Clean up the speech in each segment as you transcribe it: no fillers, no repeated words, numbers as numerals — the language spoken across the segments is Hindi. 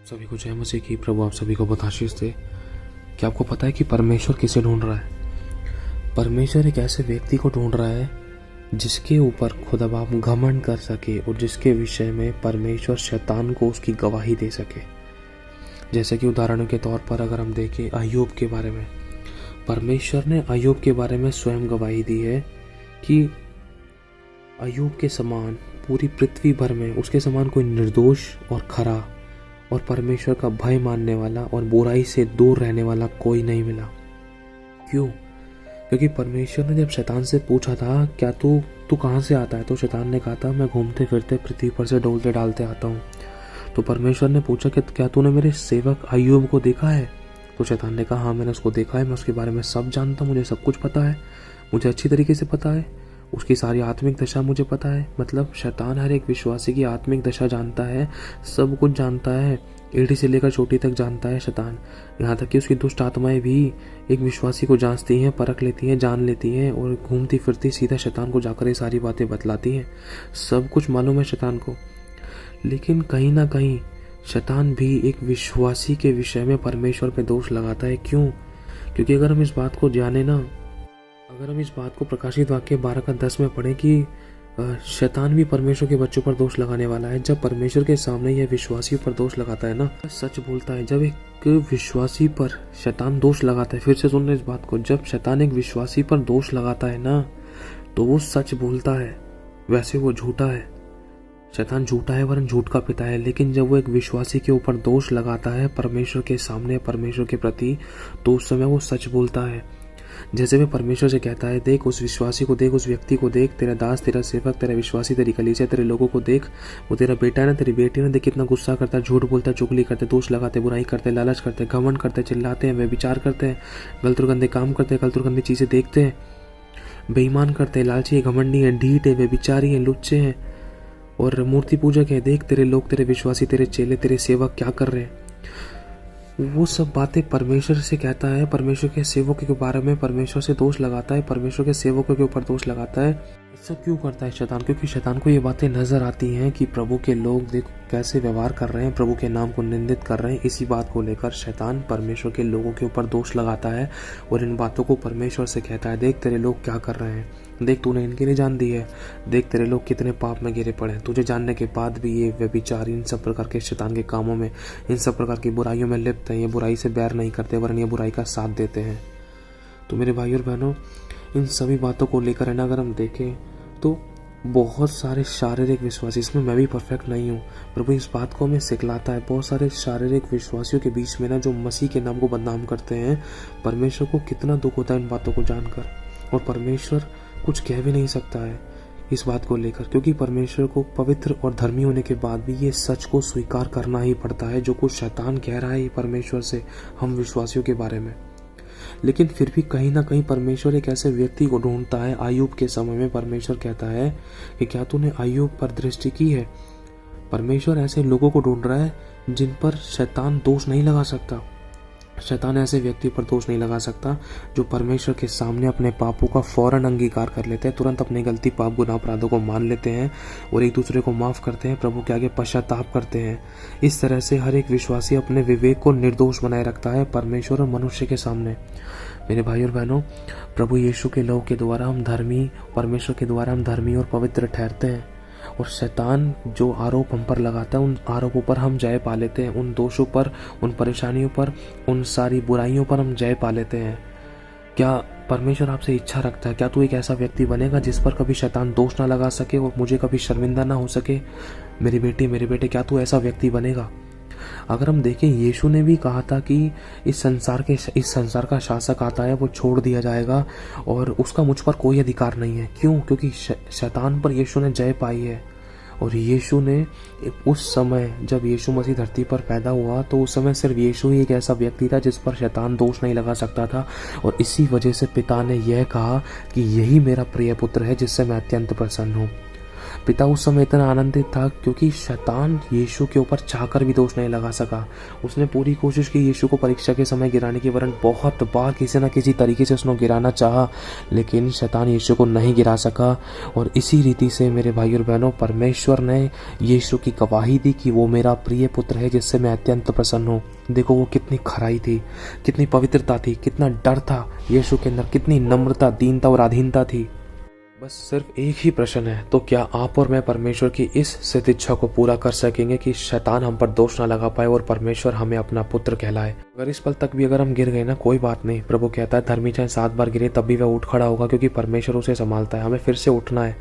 सभी को जय मसीह की। प्रभु आप सभी को बहुत आशीष दे। क्या आपको पता है कि परमेश्वर किसे ढूंढ रहा है? परमेश्वर एक ऐसे व्यक्ति को ढूंढ रहा है जिसके ऊपर खुदा बाप घमंड कर सके और जिसके विषय में परमेश्वर शैतान को उसकी गवाही दे सके। जैसे कि उदाहरणों के तौर पर अगर हम देखें अय्यूब के बारे में, परमेश्वर ने अय्यूब के बारे में स्वयं गवाही दी है कि अय्यूब के समान पूरी पृथ्वी भर में उसके समान कोई निर्दोष और खरा और परमेश्वर का भय मानने वाला और बुराई से दूर रहने वाला कोई नहीं मिला। क्यों? क्योंकि परमेश्वर ने जब शैतान से पूछा था क्या तू कहाँ से आता है, तो शैतान ने कहा था मैं घूमते फिरते पृथ्वी पर से डोलते डालते आता हूँ। तो परमेश्वर ने पूछा कि क्या तूने मेरे सेवक अय्यूब को देखा है? तो शैतान ने कहा हाँ मैंने उसको देखा है, मैं उसके बारे में सब जानता हूँ, मुझे सब कुछ पता है, मुझे अच्छी तरीके से पता है, उसकी सारी आत्मिक दशा मुझे पता है। मतलब शैतान हर एक विश्वासी की आत्मिक दशा जानता है, सब कुछ जानता है, एड़ी से लेकर चोटी तक जानता है शैतान। यहाँ तक कि उसकी दुष्ट आत्माएं भी एक विश्वासी को जांचती हैं, परख लेती हैं, जान लेती हैं और घूमती फिरती सीधा शैतान को जाकर ये सारी बातें बतलाती हैं। सब कुछ मालूम है शैतान को। लेकिन कहीं ना कहीं शैतान भी एक विश्वासी के विषय में परमेश्वर पे दोष लगाता है। क्यों? क्योंकि अगर हम इस बात को जाने ना, अगर हम इस बात को प्रकाशित वाक्य 12:10 में पढ़ें कि शैतान भी परमेश्वर के बच्चों पर दोष लगाने वाला है। जब परमेश्वर के सामने यह विश्वासियों पर दोष लगाता है ना, सच बोलता है। जब एक विश्वासी पर शैतान दोष लगाता है, फिर से सुनना इस बात को, जब शैतान एक विश्वासी पर दोष लगाता है ना, तो वो सच बोलता है। वैसे वो झूठा है, शैतान झूठा है वरन झूठ का पिता है। लेकिन जब वो एक विश्वासी के ऊपर दोष लगाता है परमेश्वर के सामने, परमेश्वर के प्रति, तो उस समय वो सच बोलता है। जैसे वे परमेश्वर से कहता है देख उस विश्वासी को देख, उस व्यक्ति को देख, तेरा दास, तेरा सेवक, तेरा विश्वासी, तेरी कलीसिया, तेरे लोगों को देख, वो तेरा बेटा है ना, तेरी बेटी है ना, देख कितना गुस्सा करता है, झूठ बोलता है, चुगली करते, दोष लगाते, बुराई करते, लालच करते, घमंड करते, चिल्लाते हैं, वे विचार करते हैं, गलत और गंदे काम करते हैं, गलत और गंदी चीजें देखते हैं, बेईमान करते हैं, लालची है, घमंडी है, ढीठ है, वे विचारी है, लुच्चे हैं और मूर्ति पूजक है। देख तेरे लोग, तेरे विश्वासी, तेरे चेले, तेरे सेवक क्या कर रहे हैं। वो सब बातें परमेश्वर से कहता है, परमेश्वर के सेवकों के बारे में परमेश्वर से दोष लगाता है, परमेश्वर के सेवकों के ऊपर दोष लगाता है। ये सब क्यों करता है शैतान? क्योंकि शैतान को ये बातें नजर आती हैं कि प्रभु के लोग देखो कैसे व्यवहार कर रहे हैं, प्रभु के नाम को निंदित कर रहे हैं। इसी बात को लेकर शैतान परमेश्वर के लोगों के ऊपर दोष लगाता है और इन बातों को परमेश्वर से कहता है देख तेरे लोग क्या कर रहे हैं, देख तूने इनकी नहीं जान दी है, देख तेरे लोग कितने पाप में गिरे पड़े हैं, तुझे जानने के बाद भी ये व्यभिचार इन सब प्रकार के शैतान के कामों में, इन सब प्रकार की बुराइयों में लिप्त हैं। ये बुराई से बैर नहीं करते वरन ये बुराई का साथ देते हैं। तो मेरे भाई और बहनों, इन सभी बातों को लेकर है ना, अगर हम देखें तो बहुत सारे शारीरिक विश्वासी, इसमें मैं भी परफेक्ट नहीं हूँ, प्रभु इस बात को हमें सिखलाता है। बहुत सारे शारीरिक विश्वासियों के बीच में ना जो मसीह के नाम को बदनाम करते हैं, परमेश्वर को कितना दुख होता है इन बातों को जानकर, और परमेश्वर कुछ कह भी नहीं सकता है इस बात को लेकर, क्योंकि परमेश्वर को पवित्र और धर्मी होने के बाद भी ये सच को स्वीकार करना ही पड़ता है जो कुछ शैतान कह रहा है परमेश्वर से हम विश्वासियों के बारे में। लेकिन फिर भी कहीं ना कहीं परमेश्वर एक ऐसे व्यक्ति को ढूंढता है। अय्यूब के समय में परमेश्वर कहता है कि क्या तूने अय्यूब पर दृष्टि की है? परमेश्वर ऐसे लोगों को ढूंढ रहा है जिन पर शैतान दोष नहीं लगा सकता। शैतान ऐसे व्यक्ति पर दोष नहीं लगा सकता जो परमेश्वर के सामने अपने पापों का फौरन अंगीकार कर लेते हैं, तुरंत अपनी गलती, पाप, गुनाह, अपराधों को मान लेते हैं और एक दूसरे को माफ करते हैं, प्रभु के आगे पश्चाताप करते हैं। इस तरह से हर एक विश्वासी अपने विवेक को निर्दोष बनाए रखता है परमेश्वर और मनुष्य के सामने। मेरे भाई और बहनों, प्रभु यीशु के लहू के द्वारा हम धर्मी, परमेश्वर के द्वारा हम धर्मी और पवित्र ठहरते हैं और शैतान जो आरोप हम पर लगाता है उन आरोपों पर हम जय पा लेते हैं, उन दोषों पर, उन परेशानियों पर, उन सारी बुराइयों पर हम जय पा लेते हैं। क्या परमेश्वर आपसे इच्छा रखता है? क्या तू एक ऐसा व्यक्ति बनेगा जिस पर कभी शैतान दोष ना लगा सके और मुझे कभी शर्मिंदा ना हो सके? मेरी बेटी, मेरे बेटे, क्या तू ऐसा व्यक्ति बनेगा? अगर हम देखें, यीशु ने भी कहा था कि इस संसार का शासक आता है, वो छोड़ दिया जाएगा और उसका मुझ पर कोई अधिकार नहीं है। क्यों? क्योंकि शैतान पर यीशु ने जय पाई है। और यीशु ने उस समय जब यीशु मसीह धरती पर पैदा हुआ तो उस समय सिर्फ यीशु ही एक ऐसा व्यक्ति था जिस पर शैतान दोष नहीं लगा सकता था। और इसी वजह से पिता ने यह कहा कि यही मेरा प्रिय पुत्र है जिससे मैं अत्यंत प्रसन्न हूँ। पिता उस समय इतना आनंदित था क्योंकि शैतान यीशु के ऊपर चाहकर भी दोष नहीं लगा सका। उसने पूरी कोशिश की यीशु को परीक्षा के समय गिराने की, वरन बहुत बार किसी न किसी तरीके से उसने गिराना चाहा, लेकिन शैतान यीशु को नहीं गिरा सका। और इसी रीति से मेरे भाई और बहनों, परमेश्वर ने यीशु की गवाही दी कि वो मेरा प्रिय पुत्र है जिससे मैं अत्यंत प्रसन्न हूँ। देखो वो कितनी खराई थी, कितनी पवित्रता थी, कितना डर था यीशु के अंदर, कितनी नम्रता, दीनता और अधीनता थी। बस सिर्फ एक ही प्रश्न है, तो क्या आप और मैं परमेश्वर की इस सिद्ध इच्छा को पूरा कर सकेंगे कि शैतान हम पर दोष ना लगा पाए और परमेश्वर हमें अपना पुत्र कहलाए। अगर इस पल तक भी अगर हम गिर गए ना, कोई बात नहीं। प्रभु कहता है धर्मी चाहे 7 बार गिरे तब भी वह उठ खड़ा होगा, क्योंकि परमेश्वर उसे संभालता है। हमें फिर से उठना है,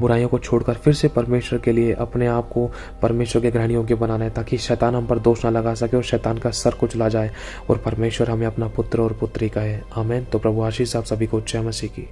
बुराइयों को छोड़कर फिर से परमेश्वर के लिए अपने आप को परमेश्वर के ग्रहण योग्य बनाना है, ताकि शैतान हम पर दोष ना लगा सके और शैतान का सर कुचला जाए और परमेश्वर हमें अपना पुत्र और पुत्री कहे। आमीन। तो प्रभु आशीष आप सभी को जय मसीह की।